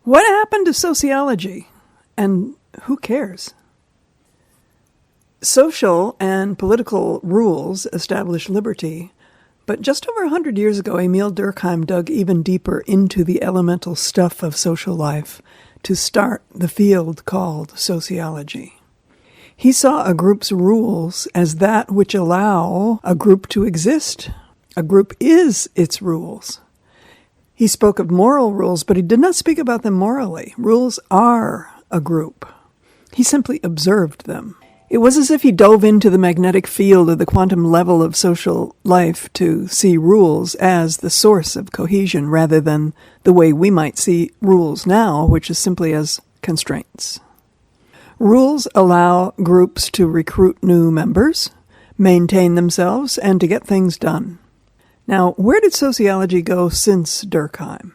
What happened to sociology? And who cares? Social and political rules establish liberty, but just over 100 years ago, Emil Durkheim dug even deeper into the elemental stuff of social life to start the field called sociology. He saw a group's rules as that which allow a group to exist. A group is its rules. He spoke of moral rules, but he did not speak about them morally. Rules are a group. He simply observed them. It was as if he dove into the magnetic field of the quantum level of social life to see rules as the source of cohesion rather than the way we might see rules now, which is simply as constraints. Rules allow groups to recruit new members, maintain themselves, and to get things done. Now, where did sociology go since Durkheim?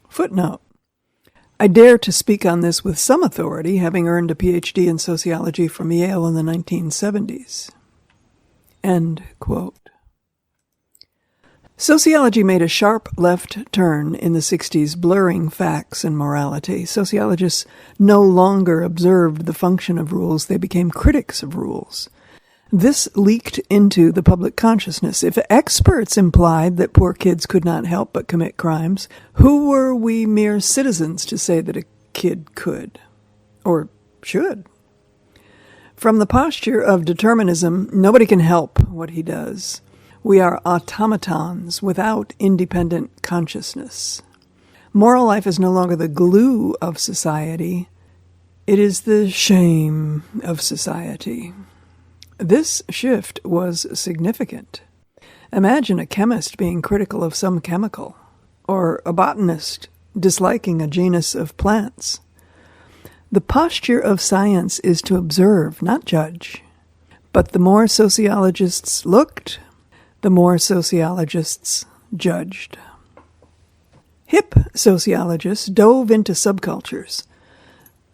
Footnote. I dare to speak on this with some authority, having earned a PhD in sociology from Yale in the 1970s. End quote. Sociology made a sharp left turn in the 60s, blurring facts and morality. Sociologists no longer observed the function of rules, they became critics of rules. This leaked into the public consciousness. If experts implied that poor kids could not help but commit crimes, who were we mere citizens to say that a kid could? Or should? From the posture of determinism, nobody can help what he does. We are automatons without independent consciousness. Moral life is no longer the glue of society. It is the shame of society. This shift was significant. Imagine a chemist being critical of some chemical, or a botanist disliking a genus of plants. The posture of science is to observe, not judge. But the more sociologists looked, the more sociologists judged. Hip sociologists dove into subcultures.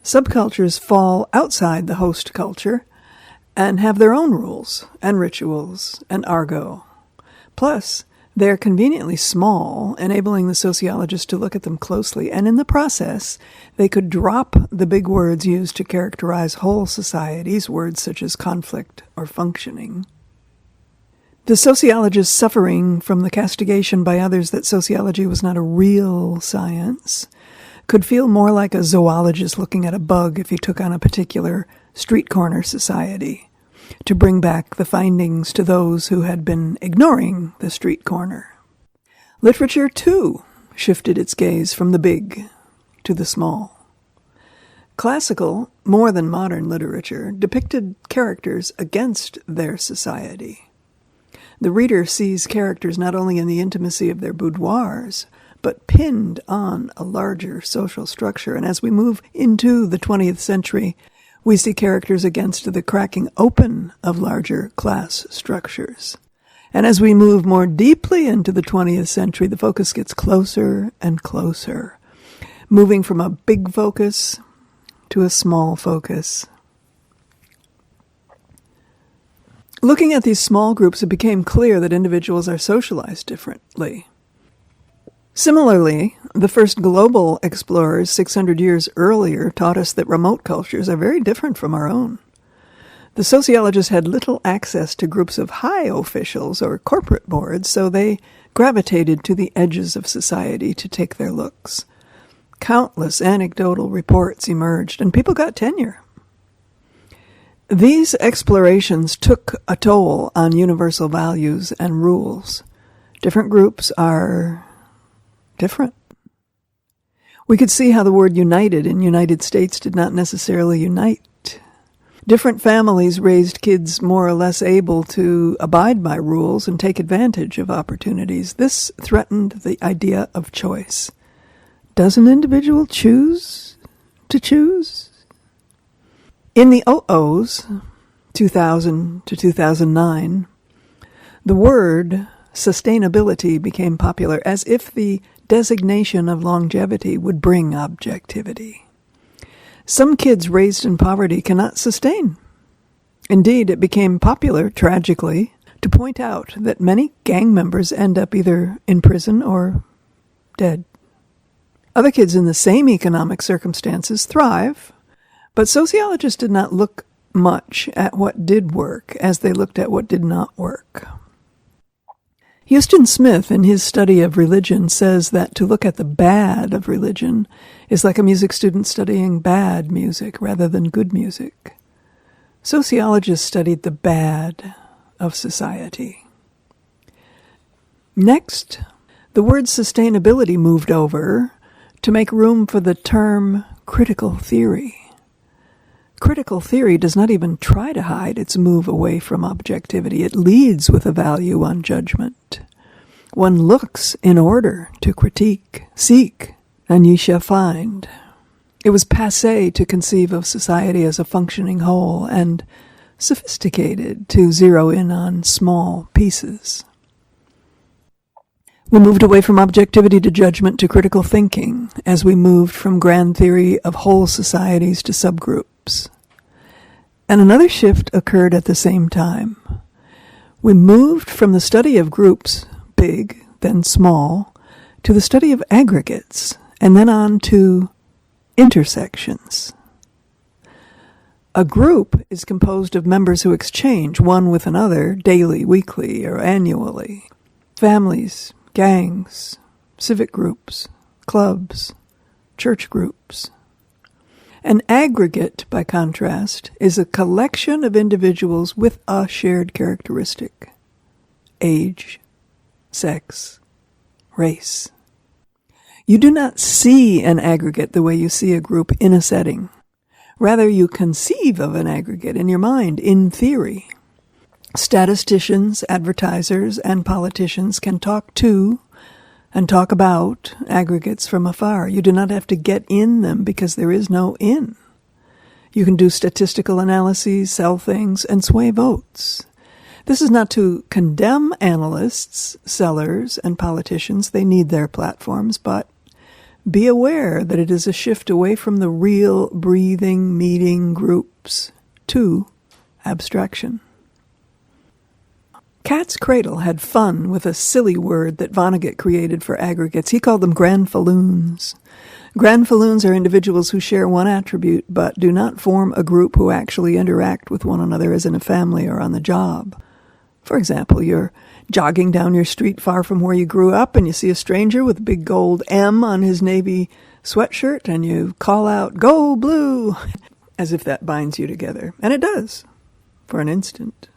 Subcultures fall outside the host culture and have their own rules and rituals and argot. Plus, they're conveniently small, enabling the sociologist to look at them closely, and in the process, they could drop the big words used to characterize whole societies, words such as conflict or functioning. The sociologist suffering from the castigation by others that sociology was not a real science could feel more like a zoologist looking at a bug if he took on a particular street corner society to bring back the findings to those who had been ignoring the street corner. Literature, too, shifted its gaze from the big to the small. Classical, more than modern literature, depicted characters against their society. The reader sees characters not only in the intimacy of their boudoirs, but pinned on a larger social structure. And as we move into the 20th century, we see characters against the cracking open of larger class structures. And as we move more deeply into the 20th century, the focus gets closer and closer, moving from a big focus to a small focus. Looking at these small groups, it became clear that individuals are socialized differently. Similarly, the first global explorers 600 years earlier taught us that remote cultures are very different from our own. The sociologists had little access to groups of high officials or corporate boards, so they gravitated to the edges of society to take their looks. Countless anecdotal reports emerged, and people got tenure. These explorations took a toll on universal values and rules. Different groups are different. We could see how the word united in United States did not necessarily unite. Different families raised kids more or less able to abide by rules and take advantage of opportunities. This threatened the idea of choice. Does an individual choose to choose? In the OOs, 2000 to 2009, the word sustainability became popular as if the designation of longevity would bring objectivity. Some kids raised in poverty cannot sustain. Indeed, it became popular, tragically, to point out that many gang members end up either in prison or dead. Other kids in the same economic circumstances thrive, but sociologists did not look much at what did work as they looked at what did not work. Houston Smith, in his study of religion, says that to look at the bad of religion is like a music student studying bad music rather than good music. Sociologists studied the bad of society. Next, the word sustainability moved over to make room for the term critical theory. Critical theory does not even try to hide its move away from objectivity. It leads with a value on judgment. One looks in order to critique, seek, and ye shall find. It was passé to conceive of society as a functioning whole and sophisticated to zero in on small pieces. We moved away from objectivity to judgment to critical thinking as we moved from grand theory of whole societies to subgroups. And another shift occurred at the same time. We moved from the study of groups, big, then small, to the study of aggregates, and then on to intersections. A group is composed of members who exchange one with another daily, weekly, or annually. Families, gangs, civic groups, clubs, church groups. An aggregate, by contrast, is a collection of individuals with a shared characteristic: age, sex, race. You do not see an aggregate the way you see a group in a setting. Rather, you conceive of an aggregate in your mind, in theory. Statisticians, advertisers, and politicians can talk to and talk about aggregates from afar. You do not have to get in them because there is no in. You can do statistical analyses, sell things, and sway votes. This is not to condemn analysts, sellers, and politicians. They need their platforms, but be aware that it is a shift away from the real, breathing, meeting groups to abstraction. Cat's Cradle had fun with a silly word that Vonnegut created for aggregates. He called them granfalloons. Granfalloons are individuals who share one attribute but do not form a group who actually interact with one another as in a family or on the job. For example, you're jogging down your street far from where you grew up and you see a stranger with a big gold M on his navy sweatshirt and you call out, "Go Blue!" as if that binds you together. And it does, for an instant.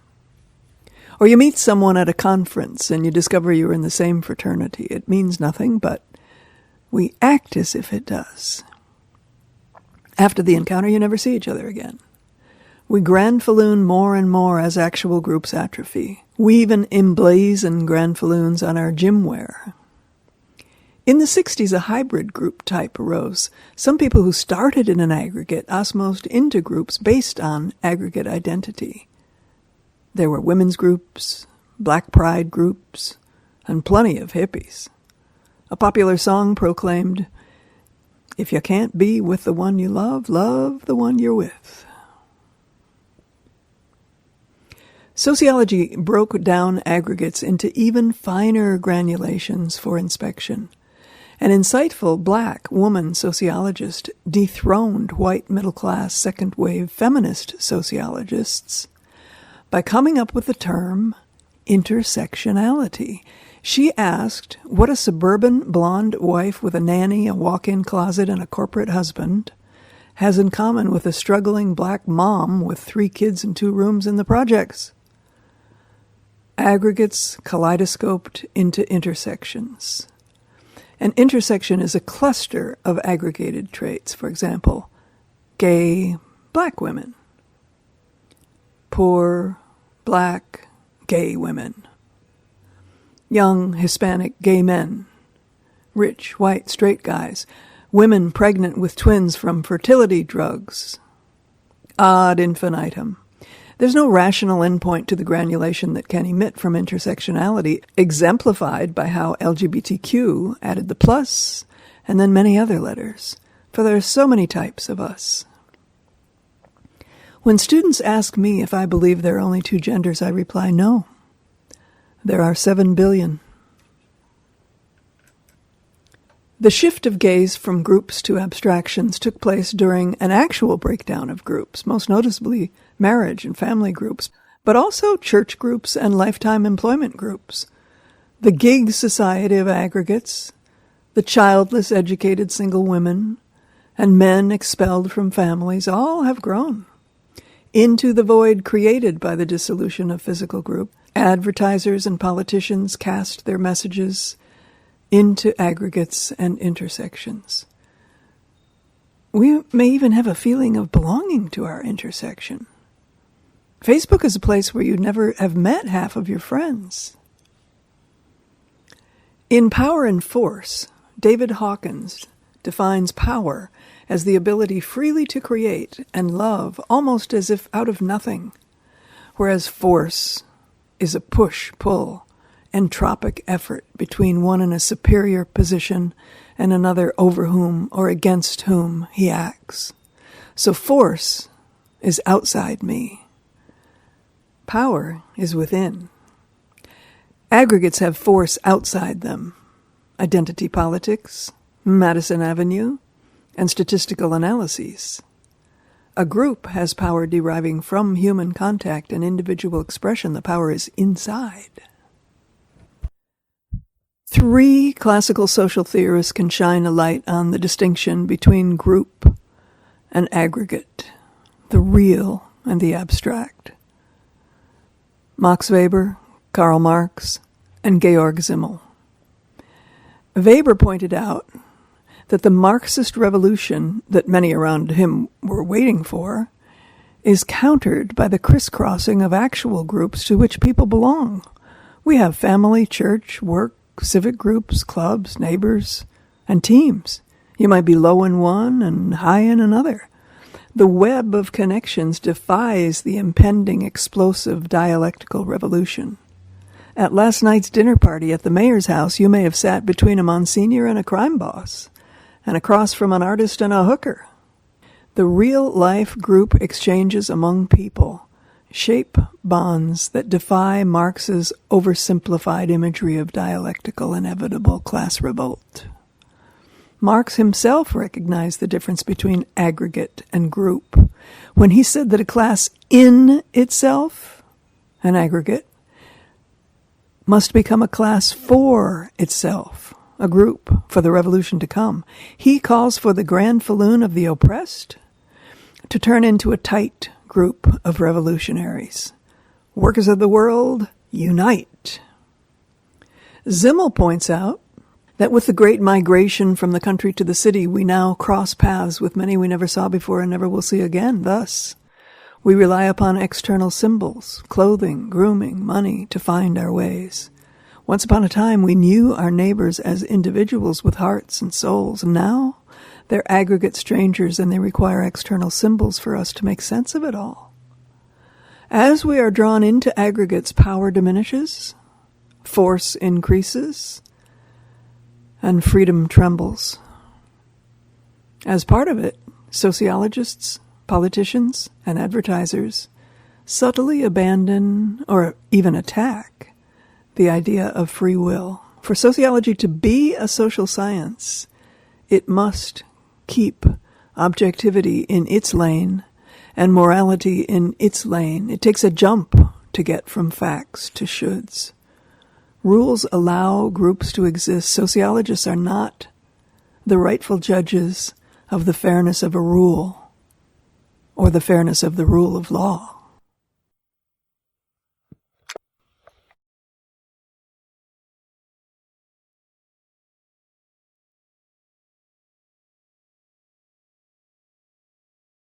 Or you meet someone at a conference and you discover you're in the same fraternity. It means nothing, but we act as if it does. After the encounter, you never see each other again. We granfalloon more and more as actual groups atrophy. We even emblazon granfalloons on our gym wear. In the 60s, a hybrid group type arose. Some people who started in an aggregate osmosed into groups based on aggregate identity. There were women's groups, black pride groups, and plenty of hippies. A popular song proclaimed, "If you can't be with the one you love, love the one you're with." Sociology broke down aggregates into even finer granulations for inspection. An insightful black woman sociologist dethroned white middle-class second-wave feminist sociologists by coming up with the term intersectionality. She asked what a suburban blonde wife with a nanny, a walk-in closet, and a corporate husband has in common with a struggling black mom with 3 kids and 2 rooms in the projects. Aggregates kaleidoscoped into intersections. An intersection is a cluster of aggregated traits. For example, gay black women, poor black gay women, young Hispanic gay men, rich white straight guys, women pregnant with twins from fertility drugs, ad infinitum. There's no rational endpoint to the granulation that can emit from intersectionality, exemplified by how LGBTQ added the plus and then many other letters, for there are so many types of us. When students ask me if I believe there are only 2 genders, I reply, no. There are 7 billion. The shift of gaze from groups to abstractions took place during an actual breakdown of groups, most noticeably marriage and family groups, but also church groups and lifetime employment groups. The gig society of aggregates, the childless educated single women, and men expelled from families all have grown into the void created by the dissolution of physical group. Advertisers and politicians cast their messages into aggregates and intersections. We may even have a feeling of belonging to our intersection. Facebook is a place where you'd never have met half of your friends. In Power and Force, David Hawkins defines power as the ability freely to create and love almost as if out of nothing, whereas force is a push-pull, entropic effort between one in a superior position and another over whom or against whom he acts. So force is outside me. Power is within. Aggregates have force outside them. Identity politics, Madison Avenue, and statistical analyses. A group has power deriving from human contact and individual expression. The power is inside. 3 classical social theorists can shine a light on the distinction between group and aggregate, the real and the abstract. Max Weber, Karl Marx, and Georg Simmel. Weber pointed out that the Marxist revolution that many around him were waiting for is countered by the crisscrossing of actual groups to which people belong. We have family, church, work, civic groups, clubs, neighbors, and teams. You might be low in one and high in another. The web of connections defies the impending explosive dialectical revolution. At last night's dinner party at the mayor's house, you may have sat between a Monsignor and a crime boss, and across from an artist and a hooker. The real-life group exchanges among people shape bonds that defy Marx's oversimplified imagery of dialectical inevitable class revolt. Marx himself recognized the difference between aggregate and group when he said that a class in itself, an aggregate, must become a class for itself, a group for the revolution to come. He calls for the grand falloon of the oppressed to turn into a tight group of revolutionaries. Workers of the world, unite. Simmel points out that with the great migration from the country to the city, we now cross paths with many we never saw before and never will see again. Thus, we rely upon external symbols, clothing, grooming, money, to find our ways. Once upon a time, we knew our neighbors as individuals with hearts and souls. Now, they're aggregate strangers, and they require external symbols for us to make sense of it all. As we are drawn into aggregates, power diminishes, force increases, and freedom trembles. As part of it, sociologists, politicians, and advertisers subtly abandon or even attack the idea of free will. For sociology to be a social science, it must keep objectivity in its lane and morality in its lane. It takes a jump to get from facts to shoulds. Rules allow groups to exist. Sociologists are not the rightful judges of the fairness of a rule or the fairness of the rule of law.